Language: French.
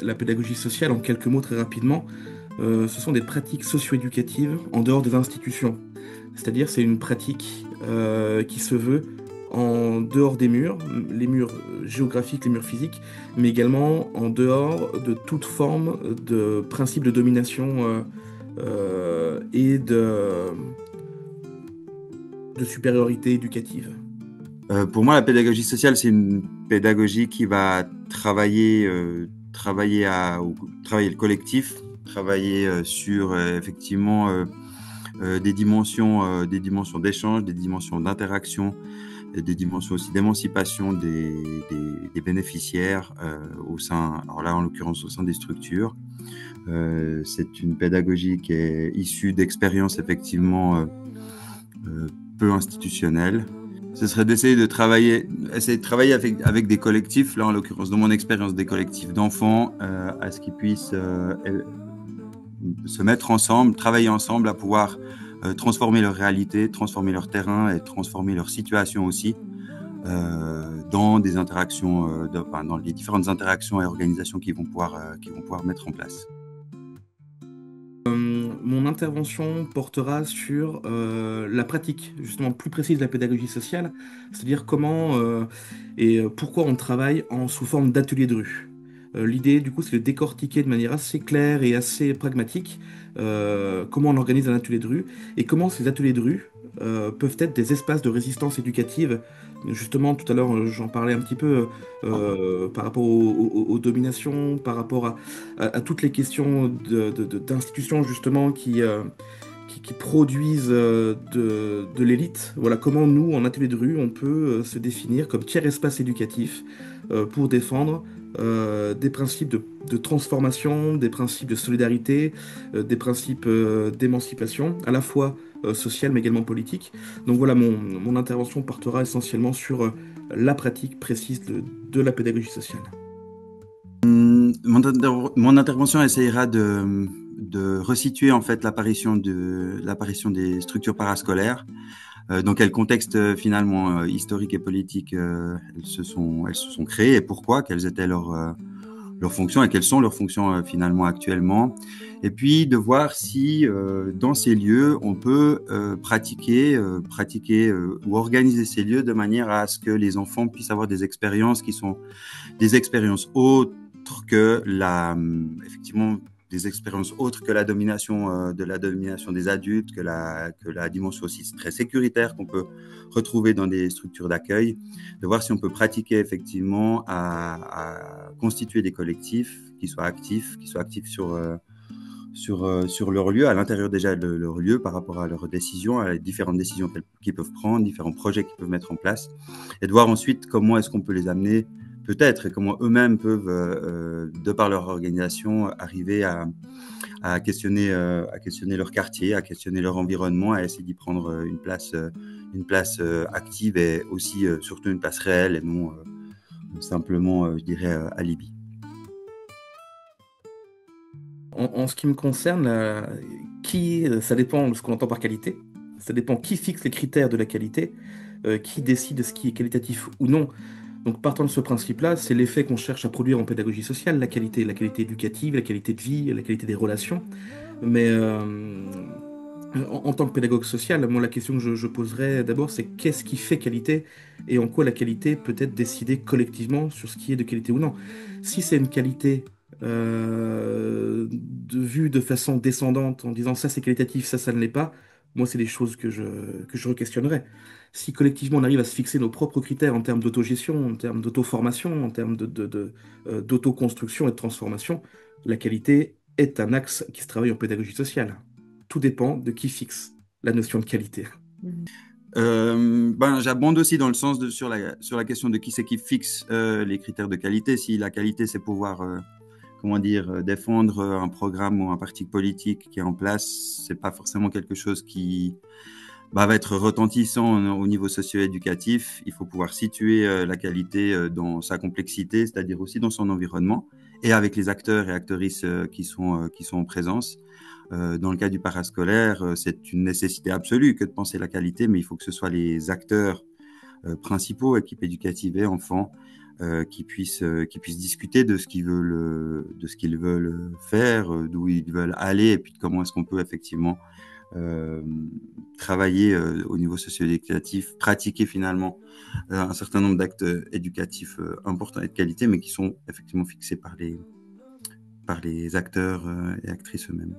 la pédagogie sociale, en quelques mots très rapidement, ce sont des pratiques socio-éducatives en dehors des institutions. C'est-à-dire, c'est une pratique qui se veut en dehors des murs, les murs géographiques, les murs physiques, mais également en dehors de toute forme de principe de domination et de supériorité éducative. Pour moi, la pédagogie sociale, c'est une pédagogie qui va travailler le collectif, travailler sur effectivement des dimensions d'échange, des dimensions d'interaction, et des dimensions aussi d'émancipation des bénéficiaires au sein, alors là en l'occurrence au sein des structures. C'est une pédagogie qui est issue d'expériences effectivement peu institutionnelles. Ce serait d'essayer de travailler, avec des collectifs, là en l'occurrence dans mon expérience des collectifs d'enfants, à ce qu'ils puissent se mettre ensemble, travailler ensemble à pouvoir transformer leur réalité, transformer leur terrain et transformer leur situation aussi dans des interactions, dans les différentes interactions et organisations qu'ils vont pouvoir mettre en place. Mon intervention portera sur la pratique, justement plus précise de la pédagogie sociale, c'est-à-dire comment et pourquoi on travaille sous forme d'ateliers de rue. L'idée, du coup, c'est de décortiquer de manière assez claire et assez pragmatique comment on organise un atelier de rue et comment ces ateliers de rue peuvent être des espaces de résistance éducative. Justement, tout à l'heure, j'en parlais un petit peu par rapport aux dominations, par rapport à toutes les questions d'institutions justement qui produisent de l'élite. Voilà comment nous, en atelier de rue, on peut se définir comme tiers espace éducatif pour défendre des principes de transformation, des principes de solidarité, des principes d'émancipation, à la fois sociale mais également politique. Donc voilà, mon intervention portera essentiellement sur la pratique précise de la pédagogie sociale. Mon intervention essayera de resituer en fait l'apparition des structures parascolaires. Dans quel contexte finalement historique et politique elles se sont créées et pourquoi, quelles étaient leurs fonctions et quelles sont leurs fonctions finalement actuellement. Et puis de voir si dans ces lieux on peut pratiquer ou organiser ces lieux de manière à ce que les enfants puissent avoir des expériences qui sont des expériences autres que effectivement des expériences autres que la domination des adultes, que la dimension aussi très sécuritaire qu'on peut retrouver dans des structures d'accueil, de voir si on peut pratiquer effectivement à constituer des collectifs qui soient actifs sur leur lieu, à l'intérieur déjà de leur lieu par rapport à leurs décisions, à les différentes décisions qu'ils peuvent prendre, différents projets qu'ils peuvent mettre en place, et de voir ensuite comment est-ce qu'on peut les amener peut-être et comment eux-mêmes peuvent, de par leur organisation, arriver à questionner leur quartier, à questionner leur environnement, à essayer d'y prendre une place active et aussi surtout une place réelle et non simplement, je dirais, alibi. En ce qui me concerne, ça dépend de ce qu'on entend par qualité. Ça dépend qui fixe les critères de la qualité, qui décide de ce qui est qualitatif ou non. Donc partant de ce principe-là, c'est l'effet qu'on cherche à produire en pédagogie sociale, la qualité éducative, la qualité de vie, la qualité des relations. Mais en tant que pédagogue social, moi la question que je poserais d'abord, c'est qu'est-ce qui fait qualité et en quoi la qualité peut être décidée collectivement sur ce qui est de qualité ou non. Si c'est une qualité vue de façon descendante en disant ça c'est qualitatif, ça ne l'est pas, moi c'est des choses que je re-questionnerais. Si collectivement on arrive à se fixer nos propres critères en termes d'autogestion, en termes d'auto-formation, en termes d'auto-construction et de transformation, la qualité est un axe qui se travaille en pédagogie sociale. Tout dépend de qui fixe la notion de qualité. J'abonde aussi dans le sens sur la question de qui c'est qui fixe les critères de qualité. Si la qualité, c'est pouvoir, défendre un programme ou un parti politique qui est en place, c'est pas forcément quelque chose qui va être retentissant au niveau socio-éducatif. Il faut pouvoir situer la qualité dans sa complexité, c'est-à-dire aussi dans son environnement et avec les acteurs et actrices qui sont en présence. Dans le cas du parascolaire, c'est une nécessité absolue que de penser la qualité, mais il faut que ce soit les acteurs principaux, équipes éducatives et enfants, qui puissent discuter de ce qu'ils veulent faire, d'où ils veulent aller, et puis de comment est-ce qu'on peut effectivement euh, travailler au niveau socio-éducatif, pratiquer finalement un certain nombre d'actes éducatifs importants et de qualité, mais qui sont effectivement fixés par les acteurs et actrices eux-mêmes.